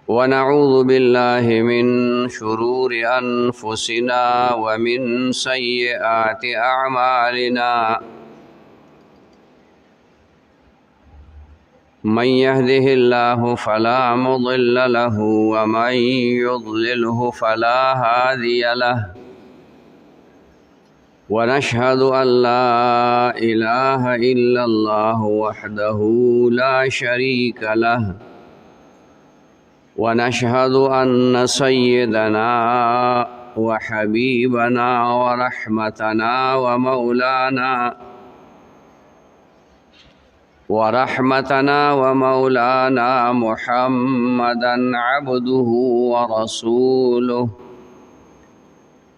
ونعوذ بالله من شرور أنفسنا ومن سيئات أعمالنا من يهده الله فلا مضل له ومن يضلله فلا هادي له ونشهد أن لا إله إلا الله وحده لا شريك له ونشهد أن سيدنا وحبيبنا ورحمتنا ومولانا محمدا عبده ورسوله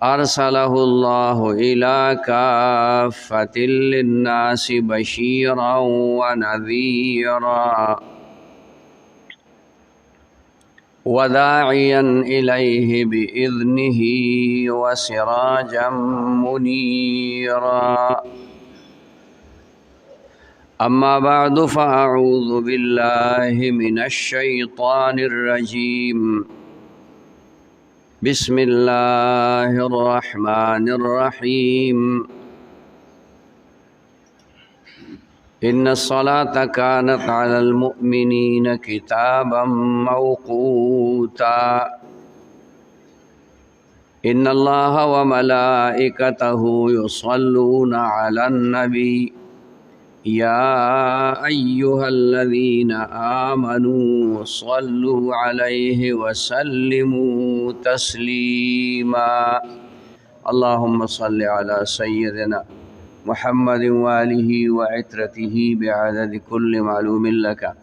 أرسله الله إلى كافة للناس بشيرا ونذيرا وداعيا إليه بإذنه وسراجا منيرا أما بعد فأعوذ بالله من الشيطان الرجيم بسم الله الرحمن الرحيم إن الصلاة كانت على المؤمنين كتابا موقوتا إن الله وملائكته يصلون على النبي يا أيها الذين آمنوا صلوا عليه وسلموا تسليما اللهم صل على سيدنا محمد وآله وعترته بعدد كل معلوم لك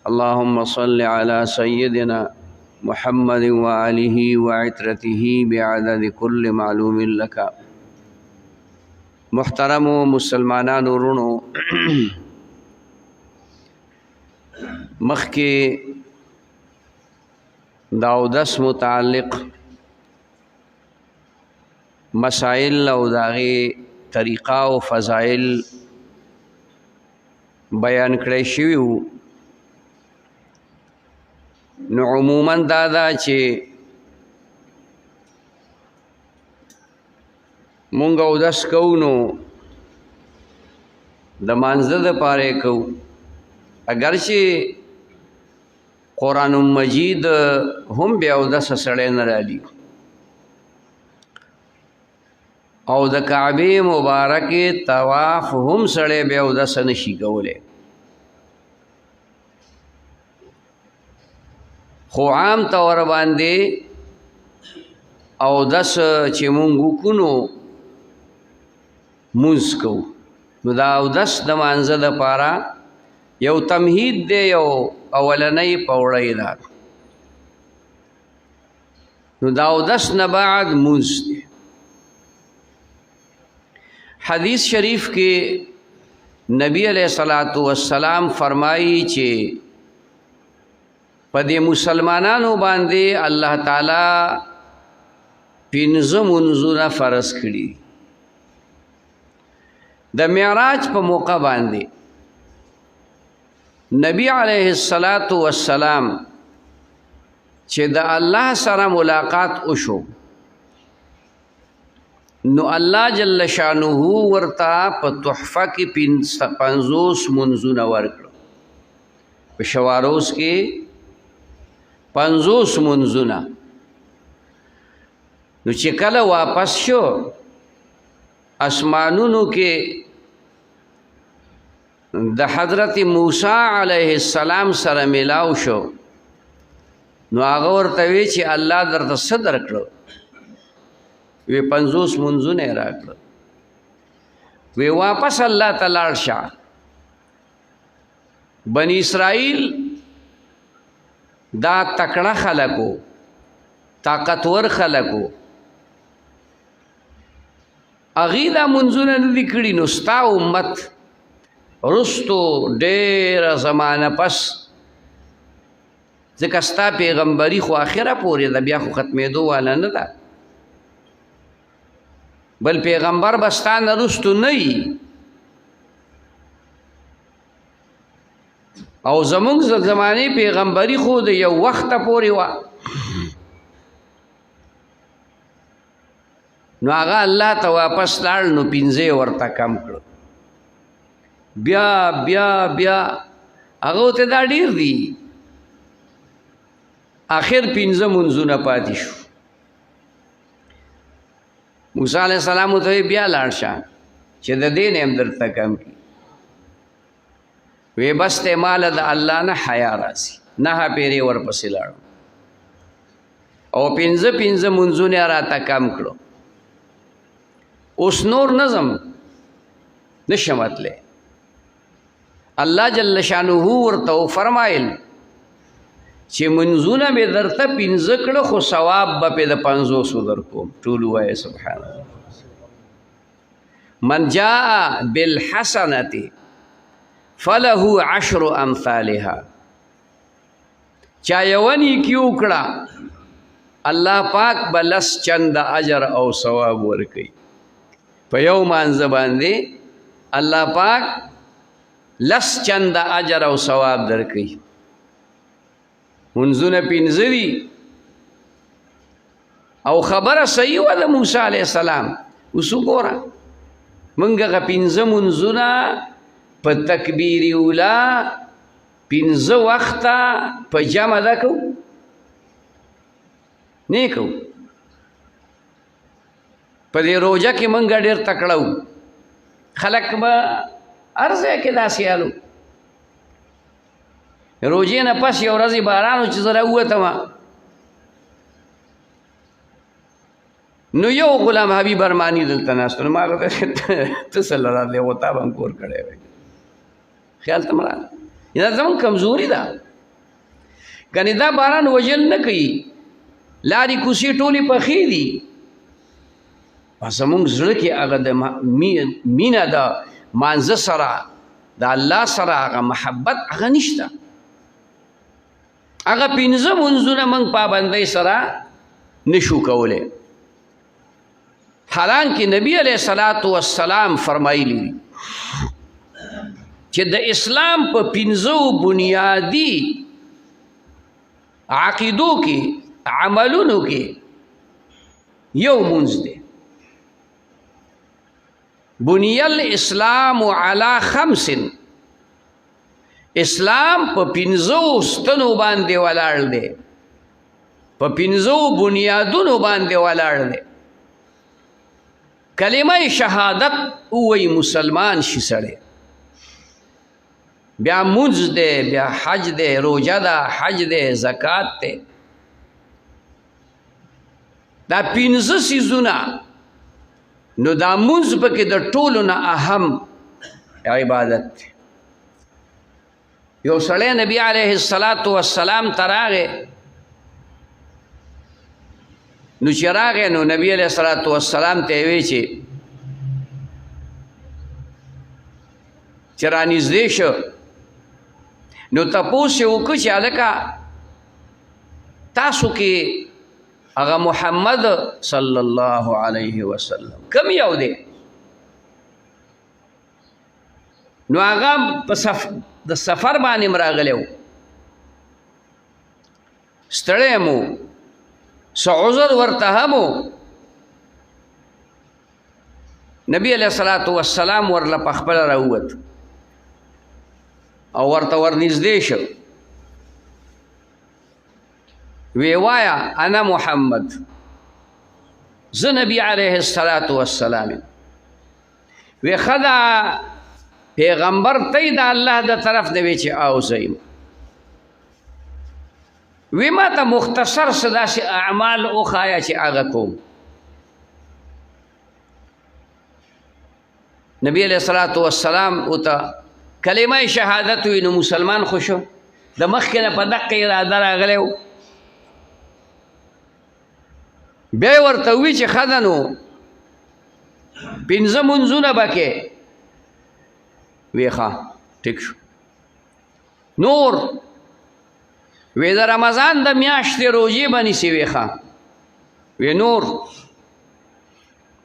اللهم صل على سيدنا محمد وآله وعترته بعدد كل معلوم لك محترم مسلمانان ورونو مخکی داودس متعلق مسائل او داغی طریقہ و فضائل بیان کړی شوی وو نو عموما دا چې مونږ اودس کوو نو د مانځه دپاره یې کوو اگرچې قرآن مجید هم بیا اودسه سړی نه رالي او د کعبې مبارکې طواف هم سړی بیا اودسه نشي کولی خو عام طور باندې اودس چې مونږ وکړو مونځ کوو نو دا اودس د مانځه دپاره یو تمهید دی یو اولنۍ پوړۍ ده نو دا اودس نه بعد مونځ دی حدیث شریف کې نبی علیہ الصلوۃ والسلام فرمایي چې په دې مسلمانانو باندې الله تعالی پنځه منځونه فرض کړي د معراج په موقع باندې نبی علیہ الصلوۃ والسلام چې د الله سره ملاقات وشو نو الله جل شانه ورته په تحفه کې 50 منځونه ورکړو په شواروس کې 50 منځونه نو چې کله واپس شو اسمانونو کې د حضرت موسی علیه السلام سره ملاو شو نو هغه ورته وی چې الله درته څه درکړو وی 50 منځونه یې راکړل وی واپس الله تعالی شه بنی اسرائیل دا تکړه خلکو طاقتور خلکو اغي دا منځونه نه دي کړي نو ستا امت رستو ډېره زمانه پس ځکه ستا پیغمبري خو آخره پورې ده بیا خو ختمېدو والا نه ده بل پیغمبر به ستا نه رستو نه وي او زمونږ زمانې پیغمبري خو د یو وخته پورې وه نو هغه الله ته واپس لاړ نو پنځه ورته کم کړو بیا بیا بیا هغه ته دا ډیر دي آخر پنځه منځونه پاتې شو موسی علیه السلام ته بیا لاړ شه چې د دې نه هم درته کم کړي وی بس ته مال د الله نه حیا راځي نه پیرې ورپسې لاړو او پنځه منځونه راته کم کړو اوس نور نظم نشم اتلی الله جل شانه ورته فرمایل چې منځونه به درته پنځه کړه خو ثواب به په د 500 درکوم ټول وایي سبحان الله من جاء بالحسنه فله 10 امثالها چا یونی کیو کړه الله پاک بلس چند اجر او ثواب ورکي په یو مانځ باندې الله پاک لس چند اجر او ثواب درکي منځونه پنځه دي او خبره صحیح وه د موسی علیه السلام اوس وګوره موږ هغه پنځه منځونه په تکبیر اولا پنځه وخته په جمع ده کوو نه کوو په دې روژه کې موږ ډېر تکړه وو خلک به هر ځای کې داسې حالو روژې نه پس یو ورځې باران و چې زه راووتم نو یو غلام حبیب ارماني دلته ناست نو ما هغه ته ته څه له راتلی و تا به هم کور کړی وی خیال ته م راغله دا زموږ کمزوري ده کنې دا باران وژل نه کوي لارې کوڅې ټولې پخې دي زموږ زړه کې هغه د مینه د مانځه سره د الله سره هغه محبت هغه نشته هغه پنځه منځونه موږ پابندۍ سره نشو کولی حالانکه نبی علیه الصلاة والسلام فرمایلی چې د اسلام په پنځو بنیادی عقیدو کې عملونو کې یو منځ دی بنی الاسلام علی 5 اسلام په پنځو ستنو باندې ولاړ دی په پنځو بنیادونو باندې ولاړ دی کلمه شهادت وی مسلمان شي سړی بیا منځ دی بیا حج دی روژه ده حج دی زکات دی دا پنځه څیزونه نو دا منځ پکې د ټولو نه اهم عبادت دی یو سړی نبی علیه السلام ته راغی نو چې راغی نو نبی علیه السلام ته یې وی چې رانږدې شو نو تپوس یې وکړو چې هلکه تاسو کې هغه محمد صلی الله علیه وسلم کم یو دی نو هغه په د سفر باندې م راغلی و ستړی مو څه عذر ورته هم و نبی علیه السلام ورله پخپله راووت او ورته ورنږدې شو وی وایا انا محمد زه نبی علیه السلام وی خدا پیغمبر تی د الله د طرف نه وی چې او زیم وی ما ته مختصر څه داسې اعمال وښایه چې هغه کوم نبی علیه السلام ورته کلمه شهادت وی نو مسلمان خو شو د مخکې نه په دقه اراده راغلی و بیا یې ورته وی چې ښه ده نو پنځه منځونه به کې وی ښه ټیک شو نور وی د رمضان د میاشتې روژې به نیسي وی ښه وی نور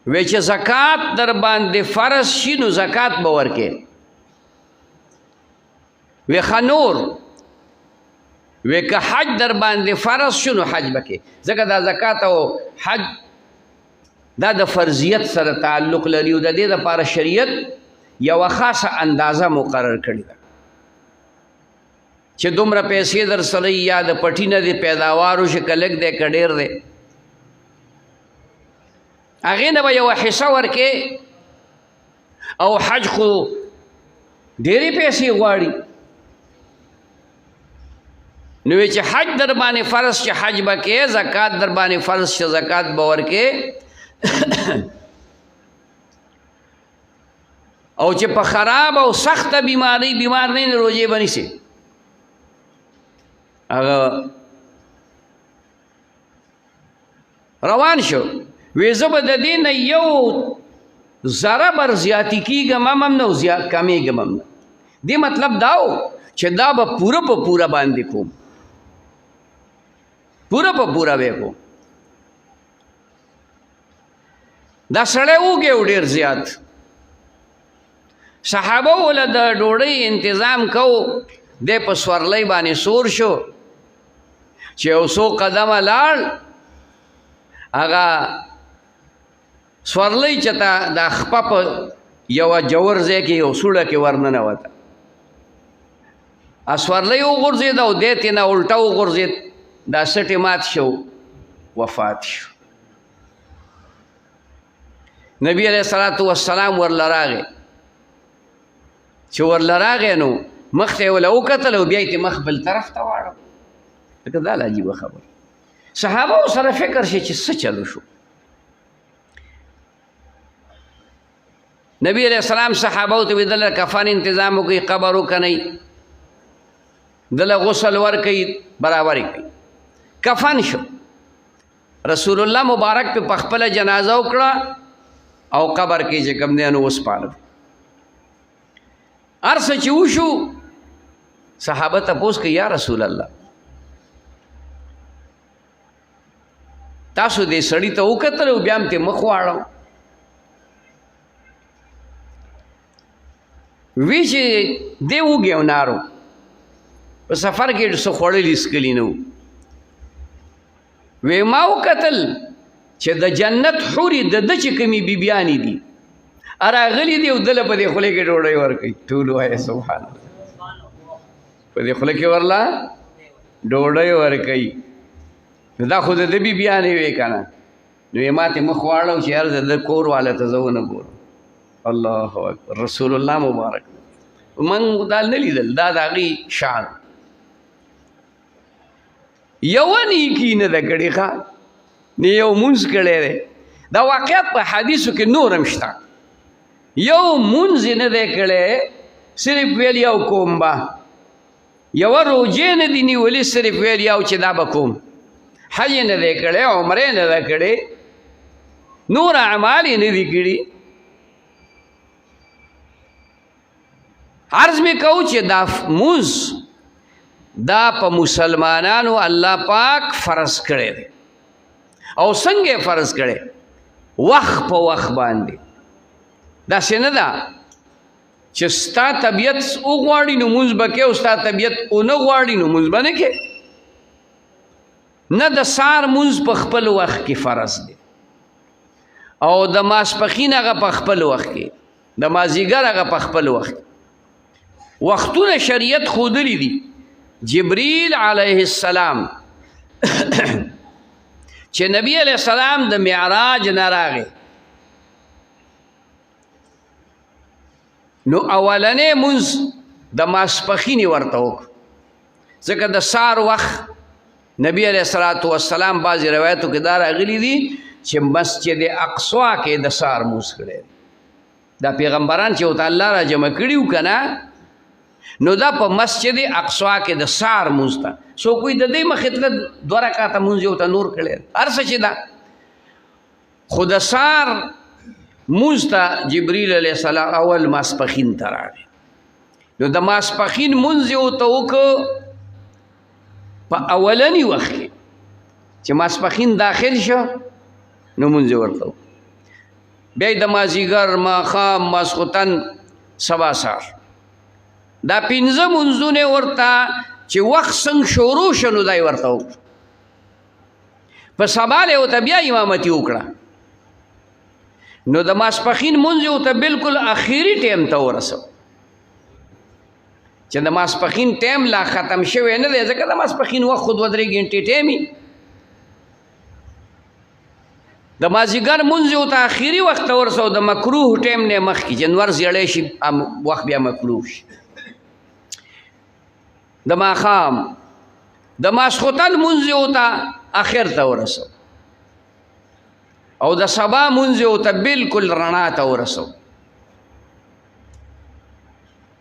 وی چې زکات در باندې فرض شي نو زکات به ورکې وی خنور وی که حج در باندې فرض شنو حج بکې ځکه دا زکات او حج دا د فرضیت سره تعلق لري او د دې لپاره شریعت یو خاصه اندازه مقرر کړی ده چې دومره پیسې در سره یا د پټی نه د پیداوارو شکلک دی که ډېر دی هغې نه به یوه حصه ورکې او حج خو ډېرې پیسې غواړي نو چې حج در باندې فرض چې حج به کې زکات در باندې فرض چې زکات به ورکې او چې په خراب او سخته بیماری بیمار نه روزې به نیسي هغه روان شو وی زه به د دې نه یو ذره بر زیاتی کېږم هم نه او زیات کمیږم هم نه دې مطلب دا و چې دا به پوره په پوره باندې کوم پوره په پوره به کوم دا سړی وږی و ډېر زیات صحابه وله د ډوډۍ انتظام کو دی په سورلۍ باندې سور شو چې یو څو قدمه لاړ هغه سورلۍ چې ته دا خپه په یوه جوور ځای کې یو سوړه کې ورننوته سورلۍ وغورځېد او دی تېنه الټه وغورځېد دا سټې مات شو وفات شو نبی علیه الصلاة والسلام ورله راغی چې ورله راغی نو مخ ته یې وله وکتل او بیا یې مخ بل طرف ته واړو لکه دا عجیبه خبره صحابه سره فکر شي چې څه چلو شو نبی علیہ السلام صحابه ته دل کفن انتظام وکي قبر وکني دل غسل ور کوي برابر کوي کفن شو رسول الله مبارک په خپل جنازه وکړه او قبر کې چې کوم دی نو وسپاله ارسه چې وشو صحابه تپوس کوي یا رسول الله تاسو دې سړی ته وکتل او بیا هم ته مخ واړو وی چې دی وږی او نارو په سفر کې څه خوړلي څکلي نه وی ما وکتل چې د جنت حورې د ده چې کومې بیبیانې دي راغلي دي او دله په دې خولې کې ډوډۍ ورکوي ټول وایه سبحان الله په دې خوله کې ورله ډوډۍ ورکوي دا خو د ده بیبیانې وې که نه نو یې ما ته مخ واړو چې یار د ده کور والا ته زه ونه ګورم الله اکبر رسول الله مبارک من دا نه لیدل دا د هغې شان یوه نیکي نه ده کړې ښه نه یو مونځ کړی دی دا واقعیت په حدیثو کې نور هم شته یو مونځ یې نه دی کړی صرف ویل یو کوم به یوه روجې نه دي نیولې صرف ویل یو چې دا به کوم حج یې نه دی کړی عمرې نه ده کړې نور اعمال یې نه دي کړي عرض می کو چې دا موز دا په مسلمانانو الله پاک فرض کړی دی او څنګه فرض کړی وخت په وخت باندې داسې نه ده چې ستا طبیعت وغواړي نو مونځ به کې او ستا طبیعت ونه غواړي نو مونځ به نه کې نه د سار مونځ په خپل وخت کې فرض دی او د ماسپښین هغه په خپل وخت کې د مازدیګر هغه په خپل وخت وختونه شریعت ښودلي دي جبریل علیه السلام چې نبی علیه السلام د معراج نه راغی نو اولنې مونځ د ماسپښینې ورته وکړو ځکه د سار وخت نبی علیه السلام بعضې روایتو کې دا راغلي دي چې مسجد اقصا کې د سار مونځ کړی دا پیغمبران چې ورته الله را جمع کړي وو که نه نو دا په مسجد اقصا کې د سار مونځ ته څوک وایي د دې مخې تله 2 رکعته مونځ یو ته نور کړی هر څه چې ده خو د سار مونځ ته جبریل علیه السلام اول ماسپښین ته راغی نو د ماسپښین مونځ یې ورته وکړو په اولني وخت کې چې ماسپښین داخل شو نو مونځ یې ورته وکړو بیا یې د مازدیګر ماښام ماسخوتن سبا سار دا 5 منځونه ورته چې وخت څنګه شروع شنو دای ورته وکړه په سبا له ورته بیا امامتي وکړه نو د ماسپخین مونځ ورته بالکل اخیری ټیم ته ورسو چې د ماسپخین ټیم لا ختم شوی نه دی ځکه د ماسپخین وخت خود 2-3 غنټې ټیمي د مازیګر مونځ ورته اخیری وخت ته ورسو د مکروه ټیم نه مخکې چې نور زیړی شي وخت بیا مکروه شي د ماښام د ماسخوتن مونځ ورته اخر ته ورسو او د سبا مونځ ورته بالکل رڼا ته ورسو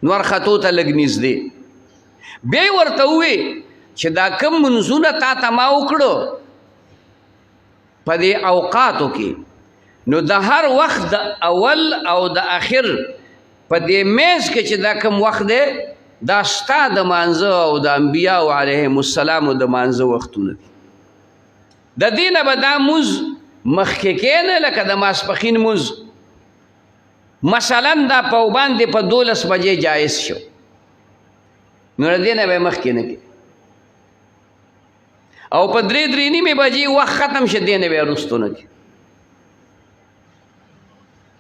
نور خطو ته لږ نږدې بیا یې ورته ووې چې دا کوم منځونه تا ته ما وکړو په دې اوقاتو کې نو د هر وخت د اول او د آخر په دې میز کې چې دا کوم وخت دی دا ستا د مانځه او د انبیاء علیهم السلام د مانځه وختونه دي د دې نه به دا مونځ مخکې کېنه لکه د ماسپخین مونځ مثلا دا په باندې په 12 بجې جایز شو نو د دې نه به مخکې نه کې او په 3:03 بجې وخت ختم شه دې نه به وروستو نه کې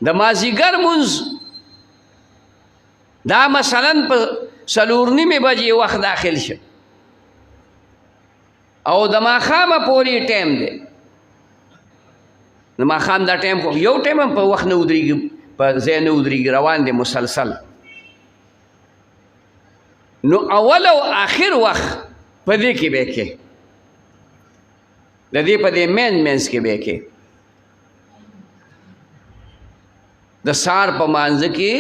د مازیګر مونځ دا مثلا په 4:30 بجې وخت داخل شه او د ماښامه پورې ټیم دی د ماښام دا ټیم خو یو ټیم هم په وخت نه ودرېږي په ځای نه ودرېږي روان دی مسلسل نو اول او آخر وخت په دې کې به کې د دې په دې منځ کې به کې د سهار په مانځه کې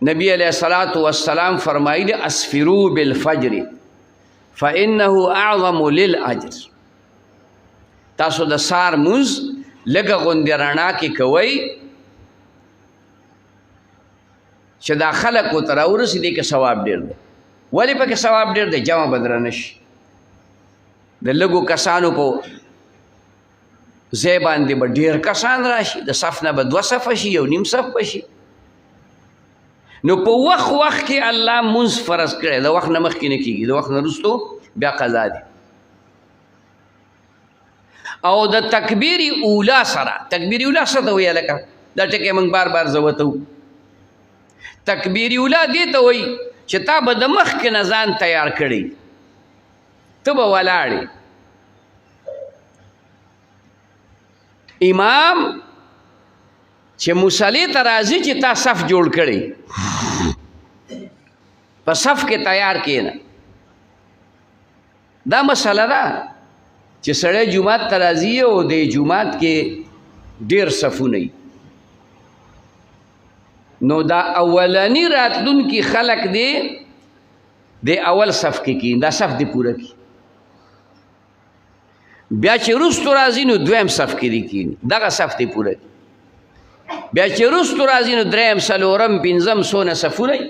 نبی علیہ الصلوۃ والسلام فرمایلی اسفروا بالفجر فانه اعظم للاجر تاسو د سهار مونځ لږه غوندې رڼا کې کوئ چې دا خلکو ته راورسېدي کې ثواب ډېر دی ولې پکې ثواب ډېر دی جمع به درنه شي د لږو کسانو په ځای باندې به ډېر کسان راشي د صف نه به 2 صفه شي 1.5 صف به شي نو په وخت کې الله مونځ فرض کړی د وخت نه مخکې نه کېږي د وخت نه وروستو بیا قضا دي او د تکبیر اولا سره تکبیر اولا څه ته وایي لکه دا ټکی موږ بار بار زه ورته تکبیر اولا دې ته وایي چې تا به د مخکې نه ځان تیار کړی ته به ولاړې امام چې مصلی ته راځي چې تا صف جوړ کړی په صف کې تیار کېنه دا مسله ده چې سړی جومات ته راځي او د جومات کې ډېر صفونه وي نو دا اولنی راتلونکي خلک دی د اول صف کې کېني دا صف دی پوره کړي بیا چې وروستو راځي نو 2م صف کې دی کېني دغه صف دی پوره کړي بیا چې وروستو راځي نو 3م 4م 5م څونه صفونه وي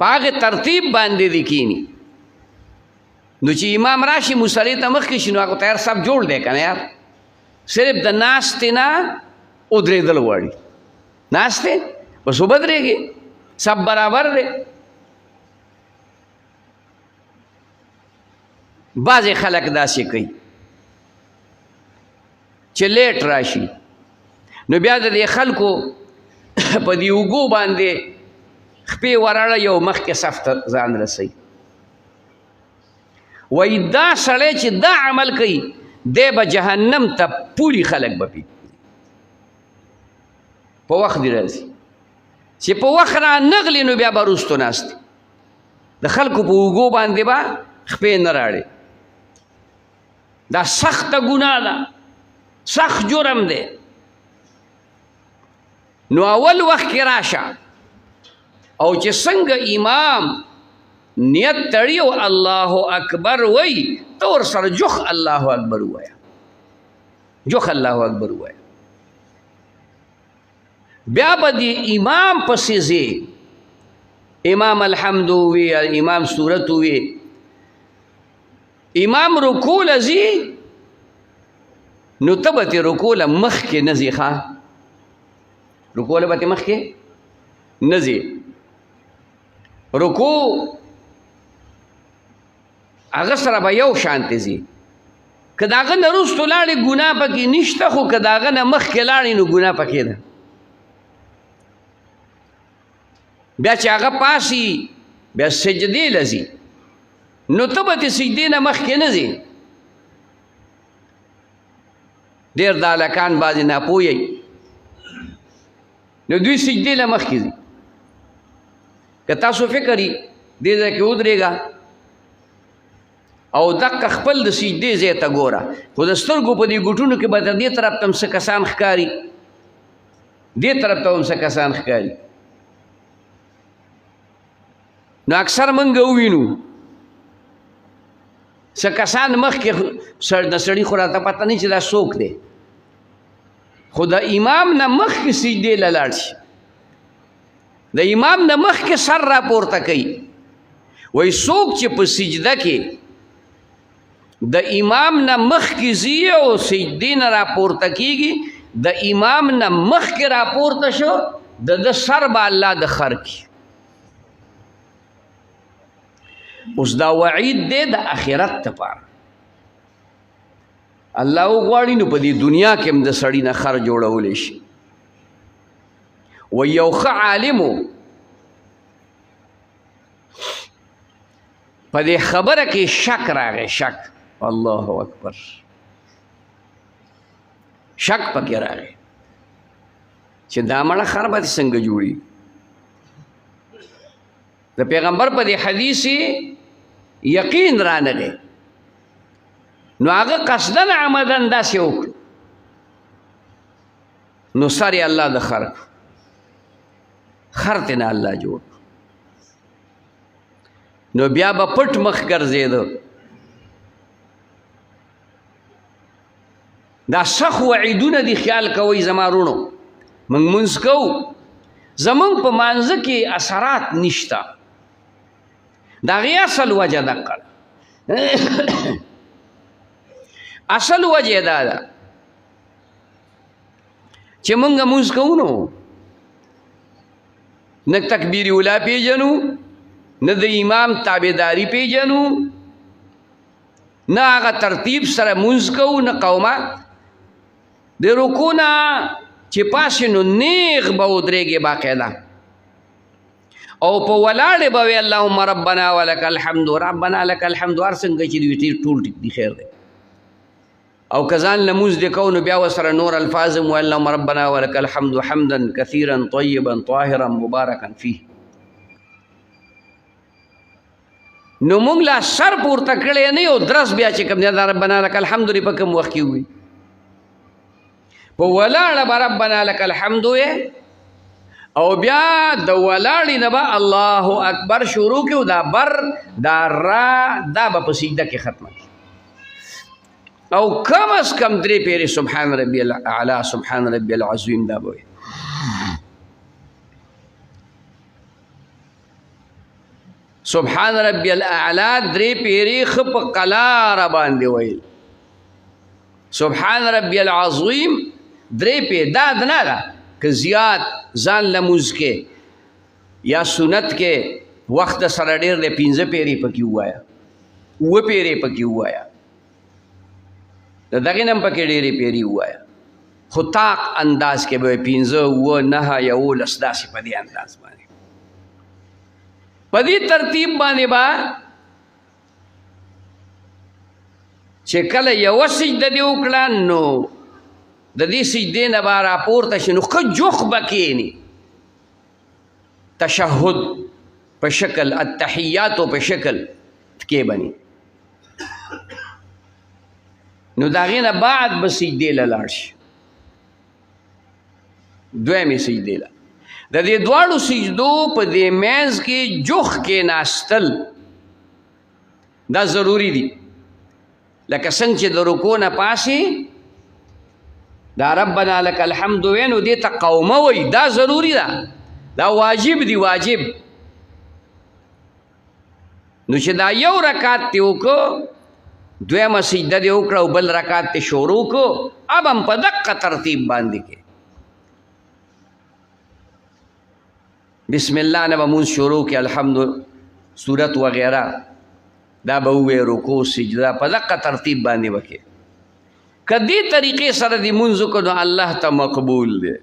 په هغې ترتیب باندې دی کېني نو چې امام راشي مصلی ته مخکې شي نو هغه ته هر صف جوړ دی که نه یار صرف د ناستې نه ودرېدل غواړي ناستې بس وبدرېږي صف برابر دی بعضې خلک داسې کوي چې لیټ راشي نو بیا د دې خلکو په دې اوږو باندې خپې وراړه یو مخکې صف ته ځان رسوي وای دا سړی چې دا عمل کوي دی به جهنم ته پوری خلک به پي په وخت دی راځي چې په وخت را نغلي نو بیا به وروستو ناست د خلکو په اوږو باندې به خپې نه راړې دا سخته ګناه ده سخت جرم دی نو اول وخت کې راشه او چې څنګه امام نیت تړي او الله اکبر وای ته ورسره جوخ الله اکبر وایه جوخ الله اکبر وایه بیا به د امام پسې ځې امام الحمد ووي امام صورت ووي امام رکوع له ځي نو ته به تې رکوع له مخکې نه ځې ښه رکوع له به تې مخکې نزی رکو هغه سره به یو شانتې ځي که د هغه نه وروستو لاړې ګناه پکې نشته خو که د هغه نه مخکې لاړې نو ګناه پکې ده بیا چې هغه پاسي بیا سجدې له ځي نو ته به د سجدې نه مخکې نه ځې ډېر د هلکان بعضې ناپوهی نو دوی سجدې له مخکې ځي که تاسو فکر یي دې ځای کې ودرېږه او دقه خپل د سجدې ځای ته ګوره خو د سترګو په دې ګوټونو کې به د دې طرف ته هم څه کسان ښکاري دې طرف ته هم څه کسان ښکاري نو اکثر موږ ووینو څه کسان مخکې د سړي خو راته پته نه چې دا څوک دی خو د امام نه مخکې سجدې له لاړ شي د امام نه مخکې سر راپورته کوي وایي څوک چې په سجده کې د امام نه مخکې ځي او سجدې نه راپورته کېږي د امام نه مخکې راپورته شو د ده سر به الله د خر کړي اوس دا وعید دی د آخرت دپاره الله وغواړي نو په دې دنیا کې هم د سړي نه خر جوړولی شي و یو ښه عالمو په دې خبره کې شک راغی شک الله اکبر شک پکې راغی چې دا مړه خر به څنګه جوړي د پیغمبر په دې حدیث یقین رانغی نو هغه قصدن عمدن داسې وکړو نو سر یې الله د خر خر ته نه الله جوړ نو بیا به پټ مخ ګرځېده دا سخ وعیدونه دي خیال کوئ زما وروڼو موږ مونځ کوو زمونږ په مانځه کې اثرات نشته د هغې اصل وجه دقه اصل وجه دا ده چې مونږ مونځ کوو نو نه تکبیر اولا پیژنو نه د امام تابعداري پیژنو نه هغه ترتیب سره مونځ کوو نه قومه د رکوع نه چې پاسې نو نیغ به ودرېږې باقاعده او په ولاړې به وې اللهم ربنا ولک الحمد ربنا لک الحمد هر څنګه چې دوی ټول ټیک دي خیر دی او که ځان لمونځ دې کوو نو بیا ورسره نور الفاظ هم وایي اللهم ربنا ولک الحمد حمدا کثیرا طیبا طاهرا مبارکا فیه نو موږ لا سر پورته کړی نه یو درس بیا چې کوم دی دا ربنا لک الحمد لري په کوم وخت کې وي په ولاړه به ربنا لک الحمد وې او بیا د ولاړې نه به الله اکبر شروع کړو دا بر دا را دا به په سجده کې ختمه او کم از کم درې پیرې سبحان ربی الاعلی سبحان ربی العظیم دا به وي سبحان ربی الاعلی درې پیرې ښه په قلاره باندې ویل سبحان ربی العظیم درې پیرې دا نه ده که زیات ځان لمونځ کې یا سنت کې وخت سره ډېر دی 15 پیرې پکې ووایه 7 پیرې پکې ووایه د دغې نه هم پکې ډېرې پیرې ووایه خو طاق انداز کې به 15 9 11 داسې په دې انداز باندې په دې ترتیب باندې به چې کله یوه سجده دې وکړه نو د دې سجدې نه به راپورته شي نو ښه جوخ به کښېني تشهد په شکل التحیاتو په شکل کې بني نو د هغې نه بعد به سجدې له لاړ شي دویمې سجدې له د دې دواړو سجدو په دې منځ کې جوخ کېناستل دا ضروري دي لکه څنګه چې د رکوع نه پاسې دا ربنا لک الحمد وې نو دې ته قومه وایي دا ضروري ده دا واجب دي واجب نو چې دا یو رکعت دې وکړو دویمه سجده دې وکړه او بل رکعت دې شروع کړو اب هم په دقه ترتیب باندې کې بسم الله نه به مونځ شروع کړي، الحمد صورت وغیره دا به ووایې، رکوع سجده په دقه ترتیب باندې وکړي. که دې طریقې سره دې مونځ وکړو نو الله ته مقبول دی،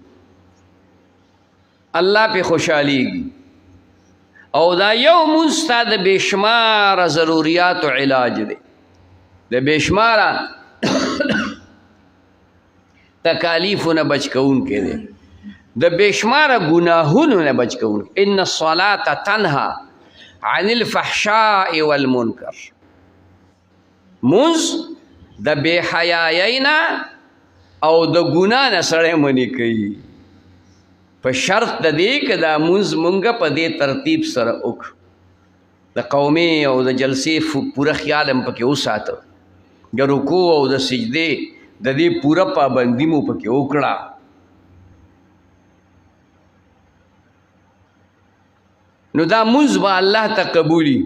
الله پې خوشحالیږي. او دا یو مونځ ستا د بېشماره ضروریاتو علاج دی، د بېشماره تکالیفو نه بچ کوونکی دی، د بېشماره ګناهونو نه بچ کوونکی. ان الصلاة تنهى عن الفحشاء والمنکر. مونځ د بې حیایۍ نه او د ګناه نه سړی منې کوي، په شرط د دې که دا مونځ مونږه په دې ترتیب سره وکړو، د قومې او د جلسې پوره خیال هم پکې وساته، د رکوع او د سجدې د دې پوره پابندي مو پکې وکړه. نو دا مونځ به الله ته قبولي.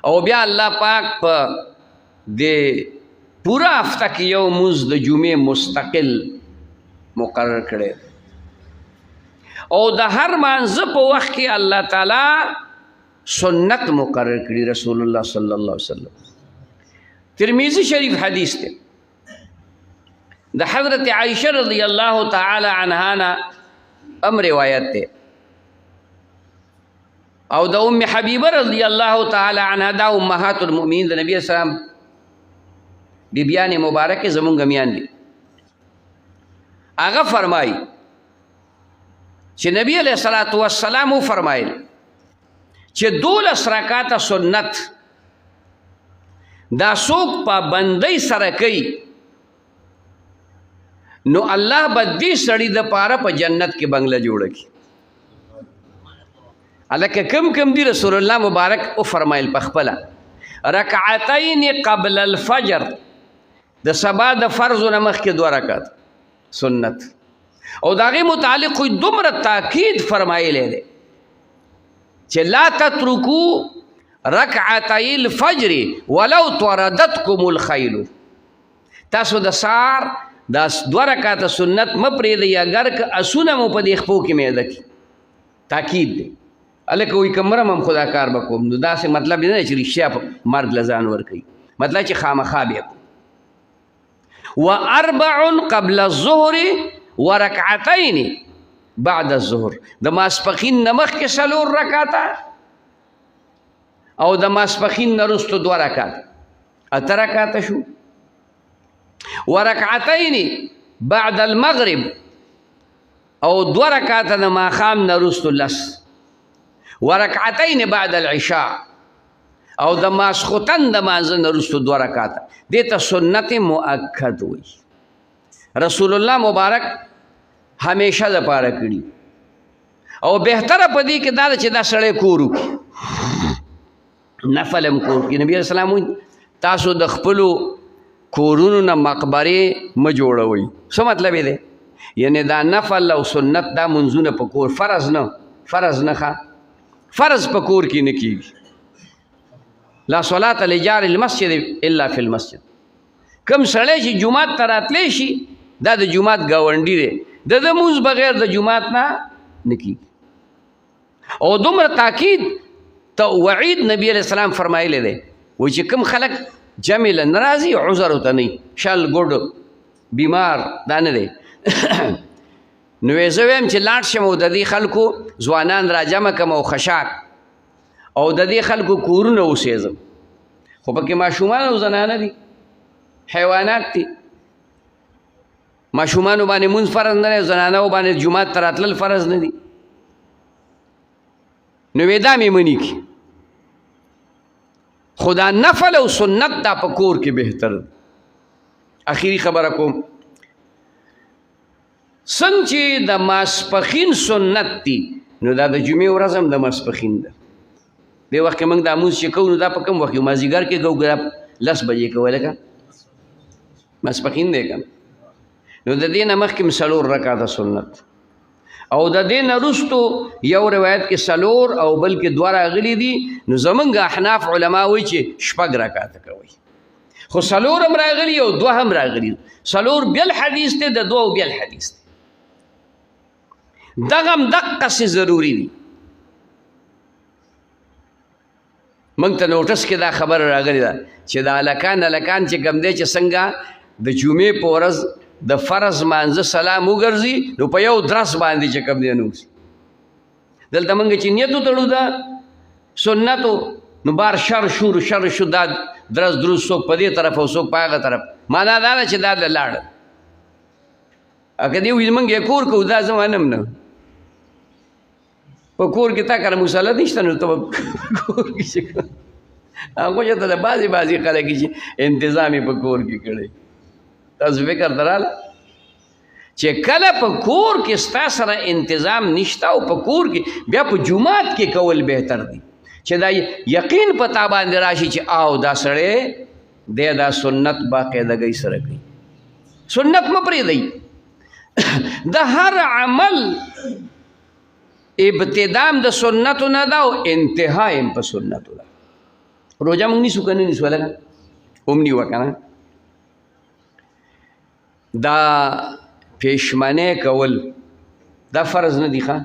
او بیا الله پاک په د پوره هفته کې یو مونځ د جمعې مستقل مقرر کړی، او د هر مانځه په وخت کې الله تعالی سنت مقرر کړي. رسول الله صلی الله علیه وسلم ترمذی شریف حدیث دی، د حضرت عائشہ رضی الله تعالی عنها نه روایت دی، او د ام حبیبه رضی الله تعالی عنها دا امهات المؤمنین د نبی اسلام بیبیان مبارک زمونږ میان دي. هغه فرمایي چې نبی علیہ الصلوۃ والسلام فرمایل چې 12 رکعاته سنت دا څوک پابندۍ سره کوي نو الله به دې سړي د پاره په جنت کې بنگله جوړه کړي. الکه کم کم دی رسول الله مبارک او فرمایل په خپله رکعتین قبل الفجر، د سبا د فرض نه مخکې 2 رکعت سنت، او د هغې متعلق خو دومره تاکید فرمایلی دی چې لا تترکو رکعتي الفجر ولو طردتکم الخیل. تاسو د سهار دا 2 رکعته سنت مه پرېږدئ اگر که اسونه مو په دې خپو کې میده کړي. تاکید دی. هلکه وایي که مرم هم خو دا کار به کوم، نو داسې مطلب نه دی چې رښتیا په مرګ له ځان ورکوي، مطلب چې خامخا بیا کوم. واربع قبل الظهر ورکعتین بعد الظهر، د ماسپښین نه مخکې 4 رکعته او د ماسپښین نه وروسته 2 رکعته، 8 رکعته شو. ورکعتین بعد المغرب او 2 رکعته د ماښام نه وروسته 10، ورکعتین بعد العشاء او د ماسخوتن د مانځه نه وروسته 2 رکعته. دې ته سنت مؤکد وایي. رسول الله مبارک همیشه دپاره کړي، او بهتره په دې کې دا ده چې دا سړی کور وکړي، نفل هم کور کړي. نبي علیه السلام وایي تاسو د خپلو کورونو نه مقبرې مه جوړوئ. څه مطلب یې دی؟ یعنې دا نفل او سنت دا منځونه په کور، فرض نه ښه، فرض په کور کې نه کېږي. لا صلاة لجار المسجد الا فی المسجد. کم سړی چې جومات ته راتلی شي دا د جومات ګاونډي دی، د ده مونځ بغیر د جومات نه نه کېږي. او دومره تاکید وعید نبی علیہ السلام فرمایلی دی، وایي چې کوم خلک جمع له نه راځي عذر ورته نه وي، شل ګوډ بیمار دا نه دی نو یې زه وایم چې لاړ شم او د دې خلکو ځوانان راجمع کړم او خشاک او د دې خلکو کورونه اوسېږم، خو پکې ماشومان او زنانه دي، حیوانات دي. ماشومانو باندې مونځ فرض نه دی، زنانو باندې جومات ته راتلل فرض نه دي. نو وې دا مې مني کړي، خو دا نفل او سنت دا په کور کې بهتر. اخیری خبره کوم، څنګه چې د ماسپښین سنت دي نو دا د جمعې ورځ هم د ماسپښین ده. دې وخت کې موږ دا مونځ چې کوو نو دا په کوم وخت کې مازدیګر کې کوو، 10 بجې کوو، لکه ماسپښین دی که نو د دې نه مخکې 4 رکعته سنت، او د دې نه وروستو یو روایت کې 4 او بل کې 2 راغلي دي. نو زمونږ احناف علما وایي چې 6 رکعته کوئ، خو 4 هم راغلي او 2 هم راغلي. 4 بیل حدیث دی، د 2 بیل حدیث دی. دغه هم دقسې ضروري دي. موږ ته نوټس کې دا خبره راغلې ده چې د هلکان چې کوم دی چې څنګه د جمعې په ورځ د فرض مانځه سلام وګرځي نو په یو درس باندې چې کوم دی نوځي. دلته موږ چې نیت وتړو د سنتو نو بار شر شو دا درس دروس څوک په دې طرف او څوک په هغه طرف. معنا دا ده چې دا لاړ که دې ویل موږ یې کور کوو دا زه منم نه. په کور کې تا کره مسله نشته نو ته کور کې چې هغه چې ته د بعضې خلک چې انتظام یې په کور کې کړی. تاسو فکر ته راغله چې کله په کور کې ستا سره انتظام نشته او په کور کې بیا په جومات کې کول بهتر دی چې دا یقین په تا باندې راشي چې او دا سړی دی دا سنت باقاعدګۍ سره کوي. سنت مه پرېږدئ. د هر عمل ابتدام د سنتو نه ده او انتها هم په سنتو ده. روژه موږ نیسو که نه نیسو هلکه؟ هم نیوه که نه؟ دا پېشمنۍ کول دا فرض نه دي ښه.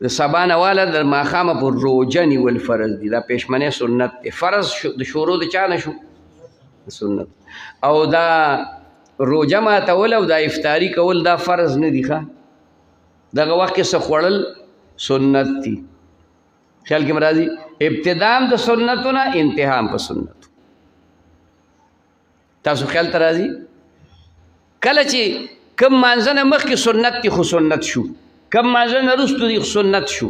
د سبا نه واله د ماښامه پر روژه نیول فرض دي. دا پېشمنۍ سنت دی. فرض د شروع د چا نه شو؟ سنت. او دا روژه ماتول او دا افطاري کول دا فرض نه دي ښه. دغه وخت کې څه خوړل سنت دي. خیال کې مې راځي؟ ابتدام د سنتو نه انتها هم په سنتو. تاسو خیال ته راځي؟ کله چې کم مانځه نه مخکې سنت دي خو سنت شو، کم مانځه نه وروسته دي سنت شو.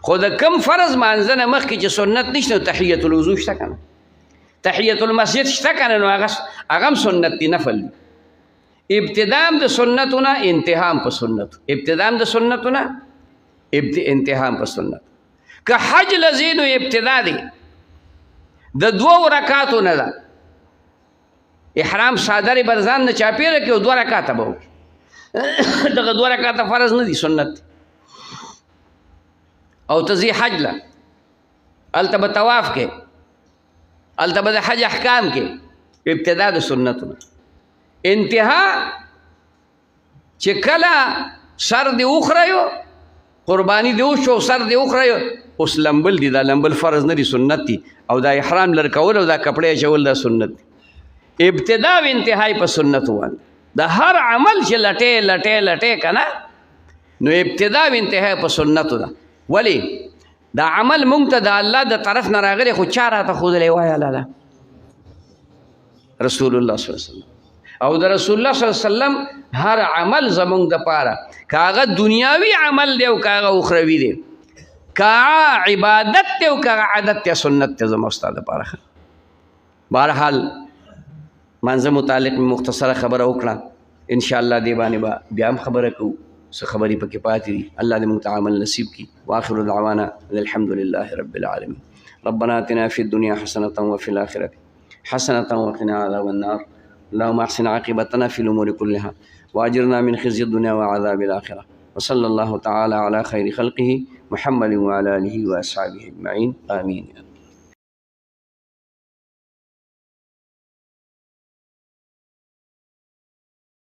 خو د کم فرض مانځه نه مخکې چې سنت نشته نو تحیة الوضو شته که نه؟ تحیة المسجد شته که نه؟ نو هغه هم سنت دي، نفل دي. ابتدام د سنتو نه انتها هم په سنتو. ابتدام د سنتو نه انتها هم په سنتو. که حج لځې نو ابتدا دی د 2 رکعاتو نه ده. احرام صادرې بر ځان نه چاپېره کړي او 2 رکعاته به وکړي. دغه 2 رکعاته فرض نه دي، سنت دي. او ته ځې حج له، هلته به طواف کې، هلته به د حج احکام کې. ابتدا د سنتو نه. انتها چې کله سر دې وخریو، قرباني دې وشو، سر دې وخریو، اوس لمبل دي. دا لمبل فرض نه دي، سنت دي. او دا احرام لر کول او دا کپړې اچول دا سنت دي. ابتدا او انتهای په سنتو باندې. د هر عمل چې لټې که نه نو ابتدا او انتهای په سنتو ده. ولې دا عمل مونږ ته د الله د طرف نه راغلی خو چا راته ښودلی؟ وایه الله رسول الله صلی الله علیه وسلم. او د رسول الله صلی الله علیه وسلم هر عمل زمونږ دپاره که هغه دنیاوي عمل دی او که هغه اخروي دی، که عبادت دی او که عادت دی، سنت دی زما ستا دپاره. بهرحال مانځه متعلق مختصره خبره وکړه. انشاءالله دې باندې به بیا هم خبره کوو. څه خبرې پکې پاتې دي. الله دې موږ ته عمل نصیب کړي. واخر دعوانا الحمد لله رب العالمين. ربنا آتنا في الدنيا حسنة وفي الآخرة حسنة وقنا عذاب النار. اللهم احسن عاقبتنا في الأمور كلها وأجرنا من خزي الدنيا وعذاب الآخرة. وصلى الله تعالى على خير خلقه محمد وعلى آله وأصحابه أجمعين. آمين.